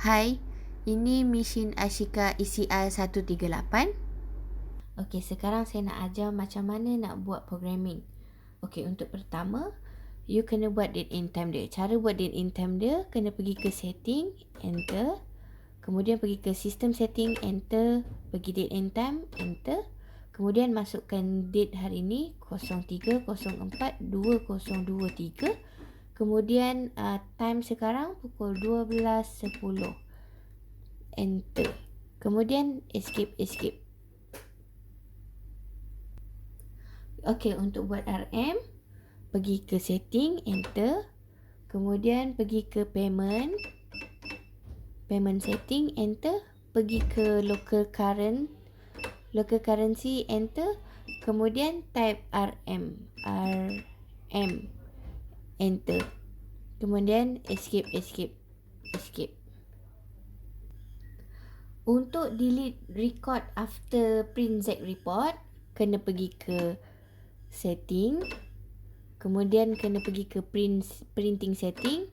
Hai, ini mesin Ashika ECR 138. Okey, sekarang saya nak ajar macam mana nak buat programming. Okey, untuk pertama, you kena buat date and time dia. Cara buat date and time dia, kena pergi ke setting, enter. Kemudian pergi ke system setting, enter. Pergi date and time, enter. Kemudian masukkan date hari ni 03.04.2023. Kemudian time sekarang pukul 12.10. Enter. Kemudian escape. Okey, untuk buat RM, pergi ke setting, enter. Kemudian pergi ke payment setting, enter. Pergi ke local currency, enter. Kemudian type RM, enter. Kemudian escape. Untuk delete record after print Z report, kena pergi ke setting. Kemudian kena pergi ke printing setting.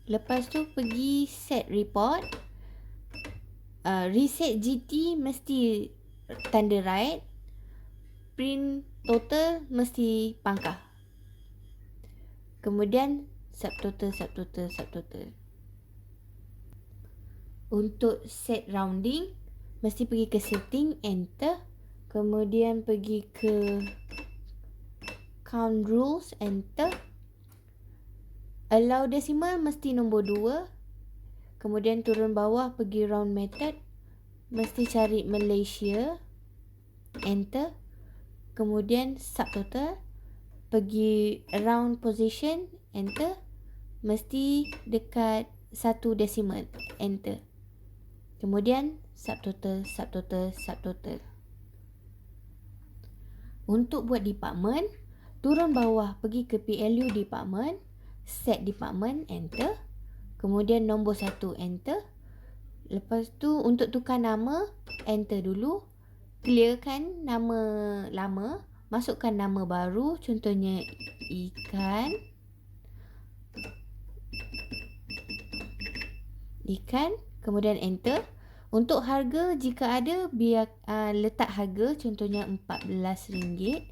Lepas tu pergi set report. Reset GT mesti tanda right. Print total mesti pangkah. Kemudian subtotal. Untuk set rounding, mesti pergi ke setting, enter. Kemudian pergi ke count rules, enter. Allow decimal mesti nombor 2. Kemudian turun bawah pergi round method, mesti cari Malaysia, enter. Kemudian subtotal, pergi round position, enter. Mesti dekat 1 decimal, enter. Kemudian subtotal. Untuk buat department, turun bawah pergi ke PLU department, set department, enter. Kemudian nombor 1, enter. Lepas tu untuk tukar nama, enter dulu. Clearkan nama lama, masukkan nama baru, contohnya ikan. Kemudian enter. Untuk harga, jika ada, biar letak harga, contohnya RM14.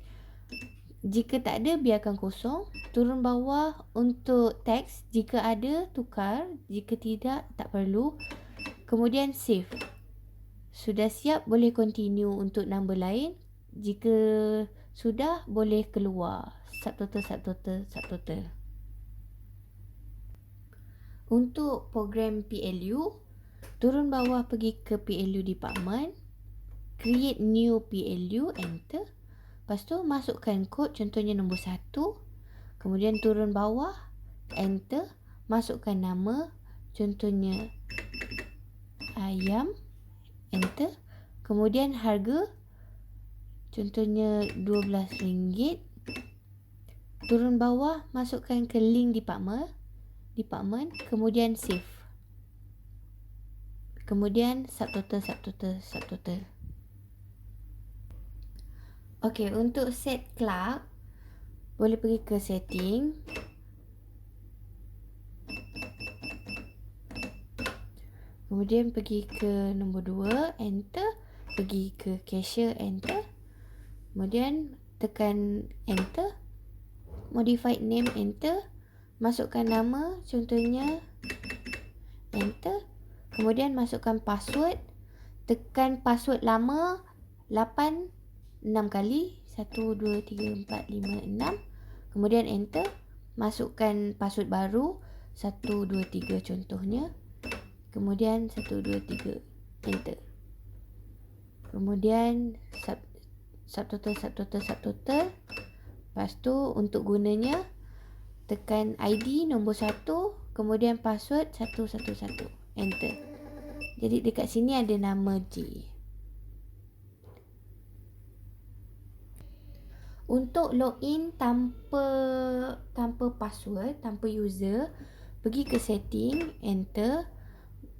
Jika tak ada, biarkan kosong. Turun bawah untuk teks, jika ada, tukar. Jika tidak, tak perlu. Kemudian save. Sudah siap, boleh continue untuk number lain. Jika sudah, boleh keluar. Subtotal. Untuk program PLU, turun bawah pergi ke PLU department, create new PLU, enter. Lepas tu masukkan kod, contohnya nombor 1. Kemudian turun bawah, enter. Masukkan nama, contohnya ayam, enter. Kemudian harga, contohnya RM12. Turun bawah, masukkan ke link department. Kemudian save. Kemudian subtotal. Okey, untuk set clerk, boleh pergi ke setting. Kemudian pergi ke nombor 2, enter. Pergi ke cashier, enter. Kemudian tekan enter. Modified name, enter. Masukkan nama, contohnya enter. Kemudian masukkan password. Tekan password lama 6 kali. 1, 2, 3, 4, 5, 6. Kemudian enter. Masukkan password baru 1, 2, 3 contohnya. Kemudian 1, 2, 3, enter. Kemudian subtotal. Lepas tu untuk gunanya, tekan ID nombor 1, kemudian password 111, enter. Jadi dekat sini ada nama J. Untuk login tanpa password, tanpa user, pergi ke setting, enter.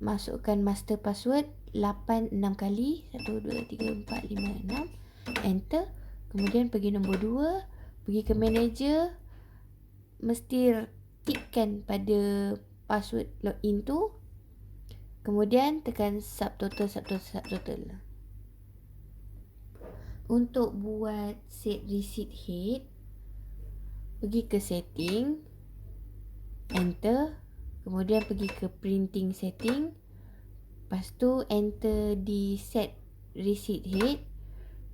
Masukkan master password 6 kali. 1, 2, 3, 4, 5, 6, enter. Kemudian pergi nombor 2, pergi ke manager. Mesti tikkan pada password login tu. Kemudian tekan subtotal. Untuk buat set receipt head, pergi ke setting, enter, kemudian pergi ke printing setting, lepas tu enter di set receipt head,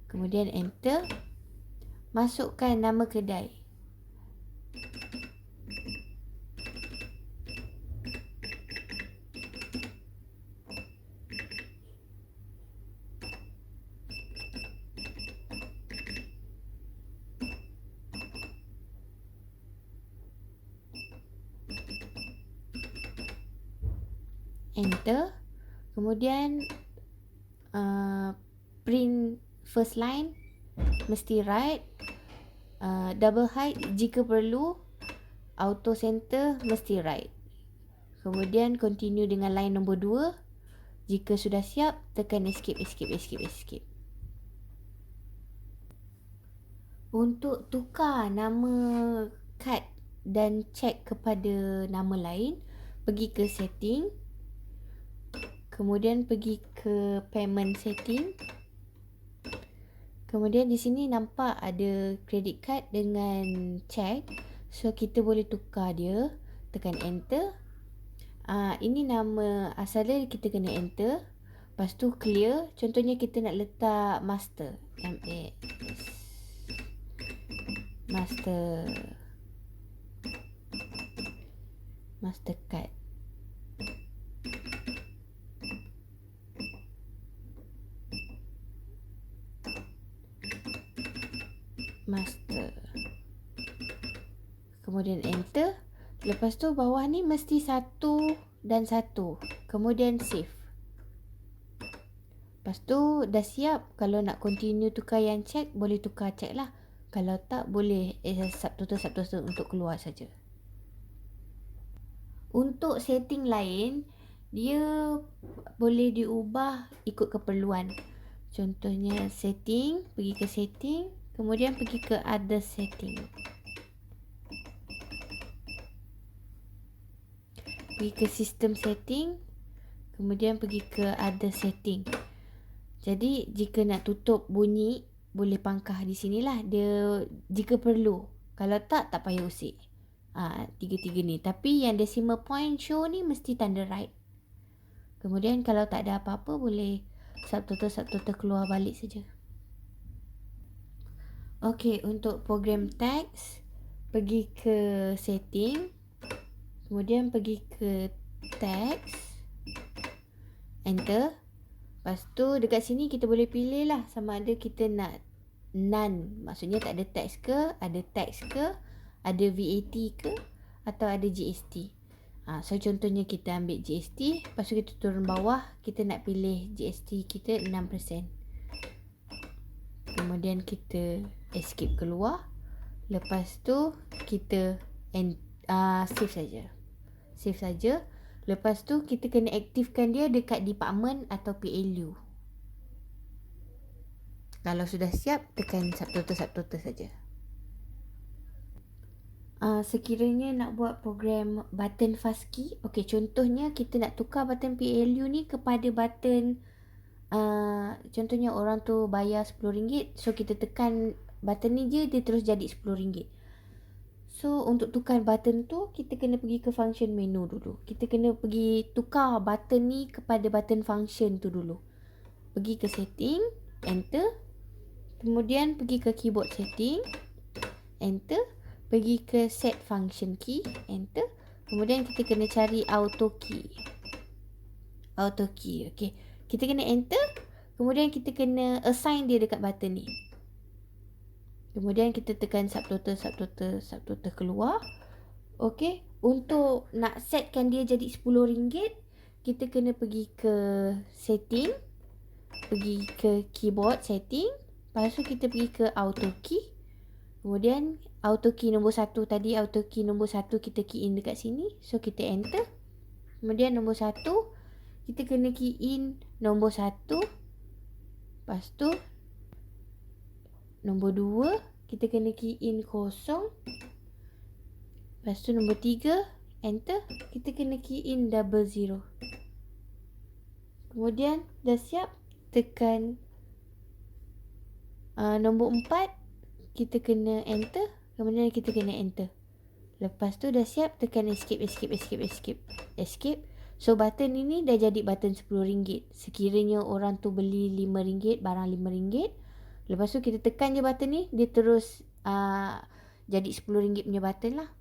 kemudian enter, masukkan nama kedai. Enter, kemudian print first line mesti right, double height jika perlu, auto center mesti right. Kemudian continue dengan line nombor 2. Jika sudah siap, tekan escape. Untuk tukar nama kad dan cek kepada nama lain, pergi ke setting, kemudian pergi ke payment setting. Kemudian di sini nampak ada credit card dengan check. So kita boleh tukar dia. Tekan enter. Ini nama asal dia, kita kena enter. Lepas tu clear. Contohnya kita nak letak master. Mastercard. Master. Kemudian enter. Lepas tu bawah ni mesti 1 dan 1. Kemudian save. Lepas tu dah siap. Kalau nak continue tukar yang check, boleh tukar check lah. Kalau tak, boleh subtotal untuk keluar saja. Untuk setting lain, dia boleh diubah ikut keperluan. Contohnya setting, pergi ke setting, kemudian pergi ke other setting. Pergi ke system setting, kemudian pergi ke other setting. Jadi jika nak tutup bunyi, boleh pangkah di sinilah dia jika perlu. Kalau tak payah usik. 3 ni. Tapi yang decimal point show ni mesti tanda right. Kemudian kalau tak ada apa-apa, boleh subtotal keluar balik saja. Okey, untuk program teks, pergi ke setting, kemudian pergi ke teks, enter. Lepas tu dekat sini kita boleh pilih lah sama ada kita nak none, maksudnya tak ada teks ke, ada teks ke, ada VAT ke, atau ada GST. So contohnya kita ambil GST, lepas tu kita turun bawah, kita nak pilih GST kita 6%. Kemudian kita escape keluar. Lepas tu kita save saja. Lepas tu kita kena aktifkan dia dekat department atau PLU. Kalau sudah siap, tekan subtotal saja. Sekiranya nak buat program button FASTKey, okey, contohnya kita nak tukar button PLU ni kepada button contohnya orang tu bayar RM10, so kita tekan button ni je, dia terus jadi RM10. So untuk tukar button tu, kita kena pergi ke function menu dulu. Kita kena pergi tukar button ni kepada button function tu dulu. Pergi ke setting, enter. Kemudian pergi ke keyboard setting, enter. Pergi ke set function key, enter. Kemudian kita kena cari auto key. Okey. Kita kena enter. Kemudian kita kena assign dia dekat button ni. Kemudian kita tekan subtotal keluar. Okey. Untuk nak setkan dia jadi RM10, kita kena pergi ke setting. Pergi ke keyboard setting. Lepas tu kita pergi ke auto key. Kemudian auto key nombor 1 tadi, auto key nombor 1 kita key in dekat sini. So kita enter. Kemudian nombor 1 kita kena key in nombor 1. Lepas tu nombor 2 kita kena key in 0. Lepas tu nombor 3 enter, kita kena key in 00. Kemudian dah siap, tekan nombor 4, kita kena enter. Kemudian kita kena enter. Lepas tu dah siap, tekan escape. So button ini dah jadi button RM10. Sekiranya orang tu beli RM5, barang RM5. Lepas tu kita tekan je button ni, dia terus jadi RM10 punya button lah.